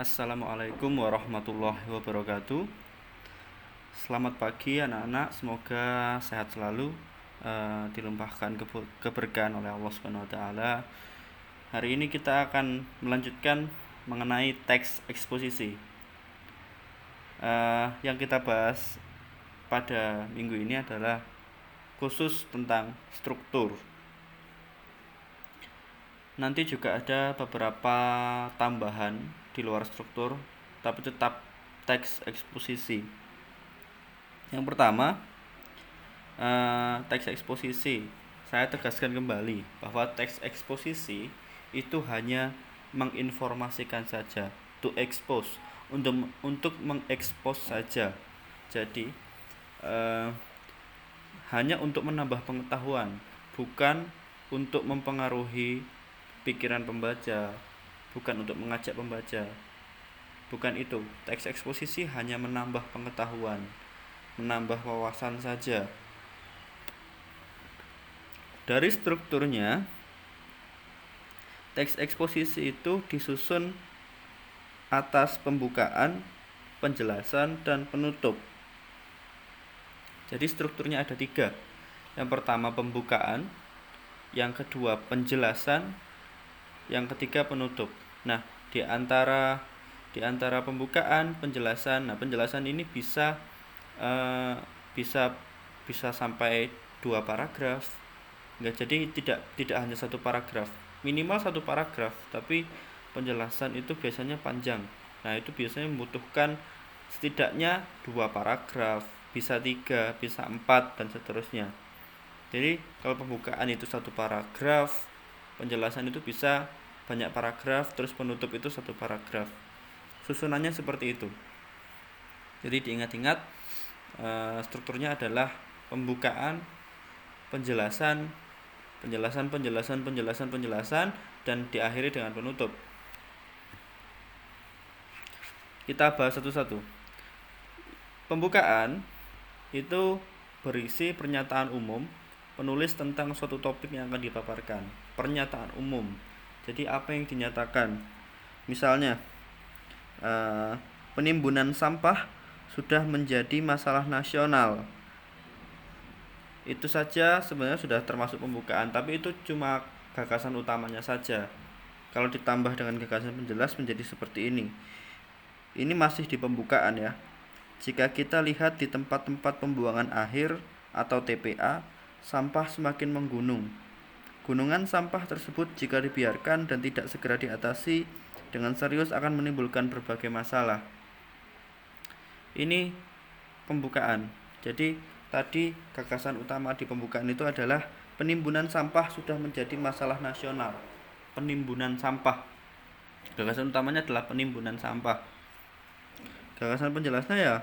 Assalamualaikum warahmatullahi wabarakatuh. Selamat pagi anak-anak, semoga sehat selalu, dilimpahkan keberkahan oleh Allah Subhanahu wa taala. Hari ini kita akan melanjutkan mengenai teks eksposisi. Yang kita bahas pada minggu ini adalah khusus tentang struktur. Nanti juga ada beberapa tambahan di luar struktur, tapi tetap teks eksposisi. Yang pertama, teks eksposisi. Saya tegaskan kembali bahwa teks eksposisi itu hanya menginformasikan saja, to expose, untuk mengekspos saja. Jadi hanya untuk menambah pengetahuan, bukan untuk mempengaruhi pikiran pembaca, bukan untuk mengajak pembaca. Bukan itu. Teks eksposisi hanya menambah pengetahuan, menambah wawasan saja. Dari strukturnya, teks eksposisi itu disusun atas pembukaan, penjelasan, dan penutup. Jadi strukturnya ada 3. Yang pertama pembukaan, yang kedua penjelasan, yang ketiga penutup. Nah, di antara pembukaan, penjelasan, penjelasan ini bisa sampai 2 paragraf. Jadi tidak hanya 1 paragraf, minimal 1 paragraf, tapi penjelasan itu biasanya panjang. Nah, itu biasanya membutuhkan setidaknya 2 paragraf, bisa 3, bisa 4, dan seterusnya. Jadi kalau pembukaan itu 1 paragraf, penjelasan itu bisa banyak paragraf, terus penutup itu 1 paragraf. Susunannya seperti itu. Jadi diingat-ingat, strukturnya adalah pembukaan, penjelasan, dan diakhiri dengan penutup. Kita bahas satu-satu. Pembukaan itu berisi pernyataan umum, penulis tentang suatu topik yang akan dipaparkan. Pernyataan umum. Jadi apa yang dinyatakan? Misalnya, penimbunan sampah sudah menjadi masalah nasional. Itu saja sebenarnya sudah termasuk pembukaan, tapi itu cuma gagasan utamanya saja. Kalau ditambah dengan gagasan penjelas menjadi seperti ini. Ini masih di pembukaan ya. Jika kita lihat di tempat-tempat pembuangan akhir atau TPA, sampah semakin menggunung. Gunungan sampah tersebut jika dibiarkan dan tidak segera diatasi dengan serius akan menimbulkan berbagai masalah. Ini pembukaan. Jadi tadi gagasan utama di pembukaan itu adalah penimbunan sampah sudah menjadi masalah nasional. Penimbunan sampah. Gagasan utamanya adalah penimbunan sampah. Gagasan penjelasnya ya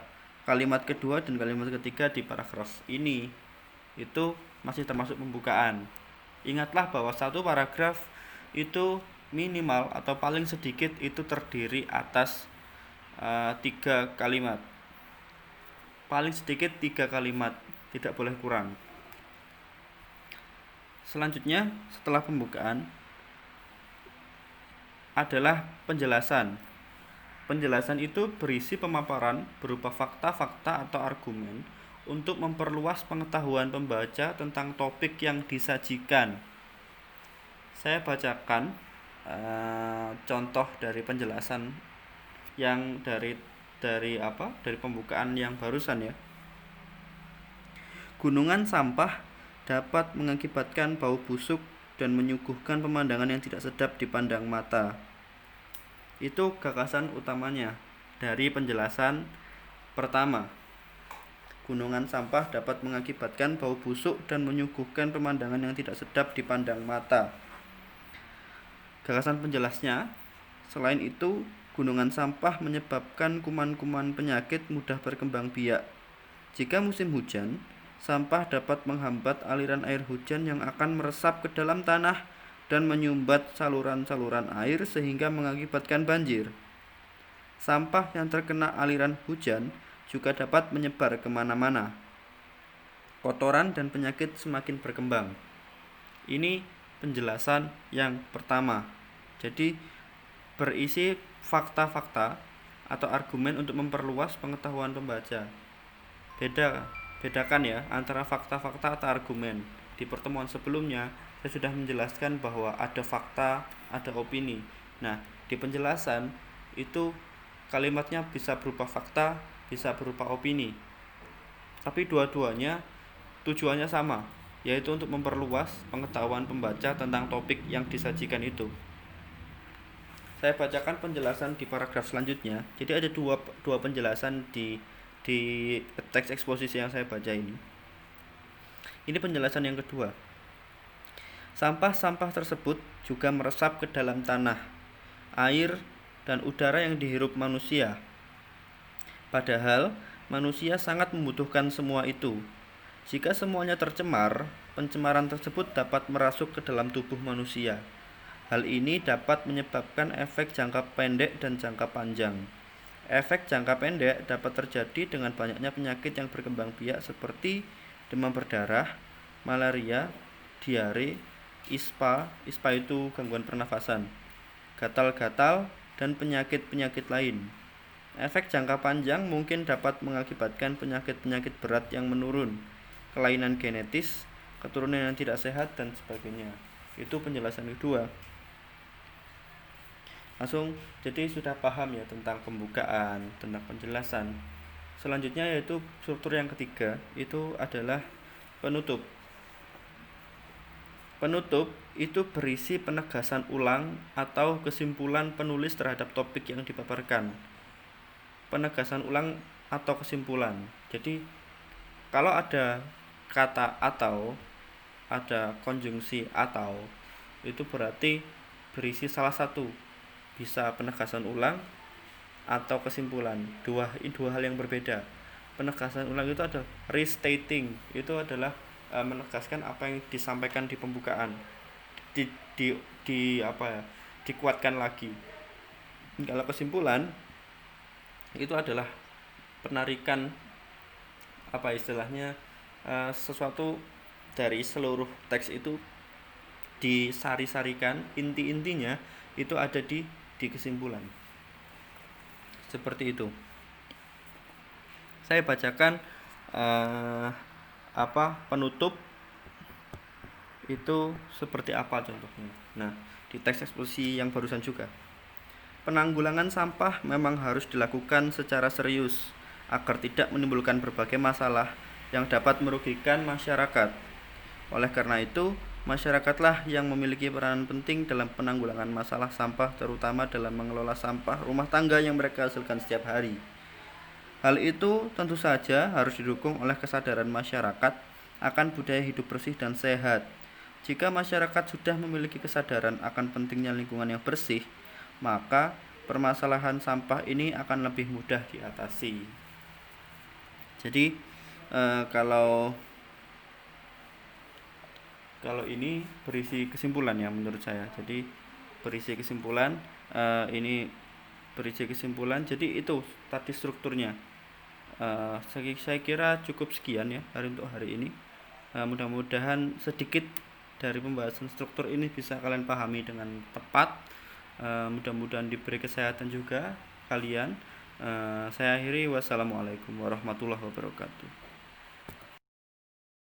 kalimat kedua dan kalimat ketiga di paragraf ini itu masih termasuk pembukaan. Ingatlah bahwa 1 paragraf itu minimal atau paling sedikit itu terdiri atas 3 kalimat. Paling sedikit 3 kalimat, tidak boleh kurang. Selanjutnya setelah pembukaan adalah penjelasan. Penjelasan itu berisi pemaparan berupa fakta-fakta atau argumen untuk memperluas pengetahuan pembaca tentang topik yang disajikan. Saya bacakan contoh dari penjelasan yang dari pembukaan yang barusan ya. Gunungan sampah dapat mengakibatkan bau busuk dan menyuguhkan pemandangan yang tidak sedap dipandang mata. Itu gagasan utamanya dari penjelasan pertama. Gunungan sampah dapat mengakibatkan bau busuk dan menyuguhkan pemandangan yang tidak sedap dipandang mata. Gagasan penjelasnya, selain itu, gunungan sampah menyebabkan kuman-kuman penyakit mudah berkembang biak. Jika musim hujan, sampah dapat menghambat aliran air hujan yang akan meresap ke dalam tanah dan menyumbat saluran-saluran air sehingga mengakibatkan banjir. Sampah yang terkena aliran hujan juga dapat menyebar kemana-mana. Kotoran dan penyakit semakin berkembang. Ini penjelasan yang pertama. Jadi berisi fakta-fakta atau argumen untuk memperluas pengetahuan pembaca. Bedakan ya antara fakta-fakta atau argumen. Di pertemuan sebelumnya saya sudah menjelaskan bahwa ada fakta, ada opini. Nah, di penjelasan itu kalimatnya bisa berupa fakta, bisa berupa opini. Tapi dua-duanya tujuannya sama, yaitu untuk memperluas pengetahuan pembaca tentang topik yang disajikan itu. Saya bacakan penjelasan di paragraf selanjutnya. Jadi ada dua penjelasan di teks eksposisi yang saya baca ini. Ini penjelasan yang kedua. Sampah-sampah tersebut juga meresap ke dalam tanah, air, dan udara yang dihirup manusia. Padahal manusia sangat membutuhkan semua itu. Jika semuanya tercemar, pencemaran tersebut dapat merasuk ke dalam tubuh manusia. Hal ini dapat menyebabkan efek jangka pendek dan jangka panjang. Efek jangka pendek dapat terjadi dengan banyaknya penyakit yang berkembang biak seperti demam berdarah, malaria, diare, ispa itu gangguan pernafasan, gatal-gatal, dan penyakit-penyakit lain. Efek jangka panjang mungkin dapat mengakibatkan penyakit-penyakit berat yang menurun, kelainan genetis, keturunan yang tidak sehat, dan sebagainya. Itu penjelasan kedua. Langsung, jadi sudah paham ya tentang pembukaan, tentang penjelasan. Selanjutnya yaitu struktur yang ketiga, itu adalah penutup. Penutup itu berisi penegasan ulang atau kesimpulan penulis terhadap topik yang dipaparkan. Penegasan ulang atau kesimpulan. Jadi kalau ada kata atau, ada konjungsi atau, itu berarti berisi salah satu, bisa penegasan ulang atau kesimpulan. Dua hal yang berbeda. Penegasan ulang itu adalah restating, itu adalah menegaskan apa yang disampaikan di pembukaan, dikuatkan lagi. Kalau kesimpulan itu adalah penarikan sesuatu dari seluruh teks itu disari-sarikan, inti-intinya itu ada di kesimpulan. Seperti itu. Saya bacakan penutup itu seperti apa contohnya. Nah, di teks eksposisi yang barusan juga. Penanggulangan sampah memang harus dilakukan secara serius agar tidak menimbulkan berbagai masalah yang dapat merugikan masyarakat. Oleh karena itu, masyarakatlah yang memiliki peranan penting dalam penanggulangan masalah sampah, terutama dalam mengelola sampah rumah tangga yang mereka hasilkan setiap hari. Hal itu tentu saja harus didukung oleh kesadaran masyarakat akan budaya hidup bersih dan sehat. Jika masyarakat sudah memiliki kesadaran akan pentingnya lingkungan yang bersih, maka permasalahan sampah ini akan lebih mudah diatasi. Jadi kalau ini berisi kesimpulan ya menurut saya. Jadi berisi kesimpulan, ini berisi kesimpulan. Jadi itu tadi strukturnya. Saya kira cukup sekian ya untuk hari ini. Mudah-mudahan sedikit dari pembahasan struktur ini bisa kalian pahami dengan tepat. Mudah-mudahan diberi kesehatan juga kalian. Saya akhiri, wassalamualaikum warahmatullahi wabarakatuh.